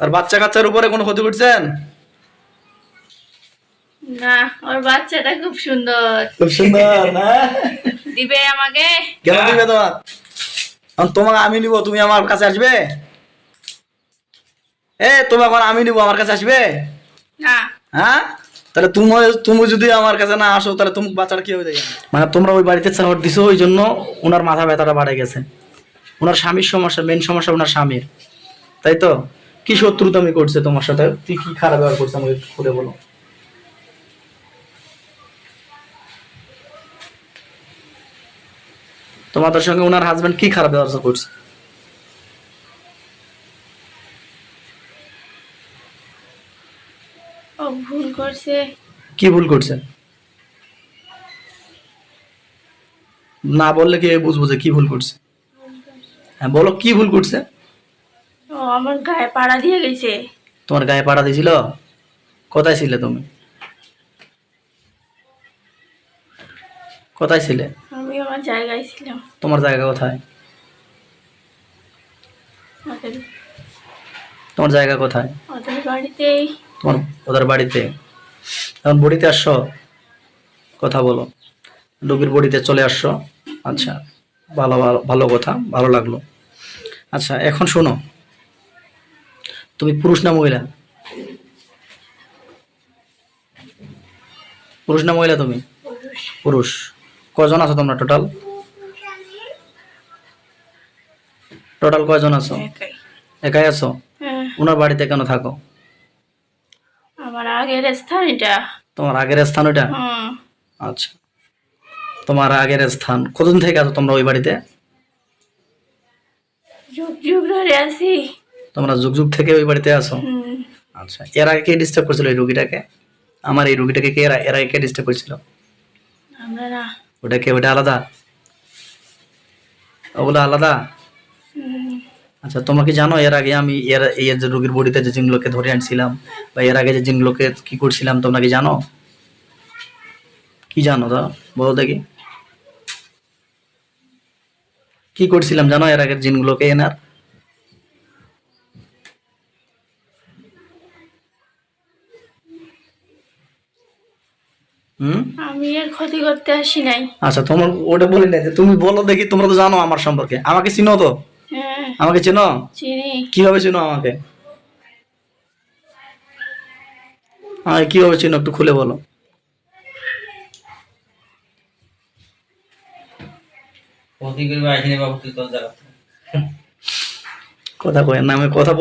আর বাচ্চা কাচ্চার উপরে কোনো ক্ষতি করছেন? না, ওর বাচ্চাটা খুব সুন্দর। খুব সুন্দর না? দিবে আমাকে? কেন দিবে তোমার? তোমাকে আমি নিব, তুমি আমার কাছে আসবে? তোমাকে আমি নিব, আমার কাছে আসবে? না। হ্যাঁ, তাহলে তুমি তুমি যদি আমার কাছে না আসো তাহলে তুমি বাচ্চাটা কি হবে দেখেন। মানে তোমরা ওই বাড়িতে চাকর দিছো, ওই জন্য ওনার মাথা ব্যথাটা বাড়ে গেছে। ওনার স্বামীর সমস্যা, মেন সমস্যা ওনার স্বামীর, তাই তো? কি শত্রুতা আমি করছে তোমার সাথে? তুই কি খারাপ ব্যবহার করছে আমাকে খুলে বলো। তোমাদের সঙ্গে ওনার হাজবেন্ড কি খারাপ ব্যবহার করছে? ও ভুল করছে। কি ভুল করছে? না বললে কি বুঝবো যে কি ভুল করছে? হ্যাঁ বলো, কি ভুল করছে? ও আমার গায়ে পাড়া দিয়ে গেছে। তোমার গায়ে পাড়া দিয়েছিল? কোথায় ছিলে তুমি? কোথায় ছিলে? আমি আমার জায়গায় ছিলাম। তোমার জায়গা কোথায়? ওদের তোমার জায়গা কোথায়? ওদের বাড়িতেই। তোমার ওদের বাড়িতে? এখন বড়িতে আসছো? কথা বলো। রোগীর বড়িতে চলে আসছো? আচ্ছা, ভালো ভালো ভালো কথা, ভালো লাগলো। আচ্ছা এখন শোনো, তুমি পুরুষ না মহিলা? পুরুষ না মহিলা তুমি? পুরুষ। কজন আছো তোমরা টোটাল? টোটাল কয়জন আছো? একাই। একাই আছো? হ্যাঁ, ওনার বাড়িতে কেন থাকো? আমার আগের স্থান এটা। তোমার আগের স্থান ওইটা? হুম। আচ্ছা, তোমার আগের স্থান। কতদিন থেকে আছো তোমরা ওই বাড়িতে? যুগ যুগ ধরে আছি। তোমরা যুগ যুগ থেকে ওই বাড়িতে আছো? হুম। আচ্ছা, এর আগে কে ডিস্টার্ব করছিল এই রুগীটাকে? আমার এই রুগীটাকে কে এর আগে কে ডিস্টার্ব করছিল? আমরা না। ওটা কে? ওটা আলাদা? ওগুলো আলাদা? হুম। আচ্ছা, তোমরা কি জানো এর আগে আমি এই যে রোগীর বডিতে যে জিনগুলোকে ধরে আনছিলাম বা এর আগে যে জিনগুলোকে কি করছিলাম তোমরা কি জানো? কি জানো তা বলো দেখি। কি করছিলাম জানো এর আগের জিনগুলোকে এনার? হুম। আমি এর ক্ষতি করতে আসি নাই। আচ্ছা, তোমার ওটা বলি না, যে তুমি বলো দেখি, তোমরা তো জানো আমার সম্পর্কে, আমাকে চিনো তো? হ্যাঁ, আমাকে চেনো? চিনি। কিভাবে চিনো আমাকে? আমাকে কিভাবে চিনো একটু খুলে বলো। কথা কয় না, আমি কথা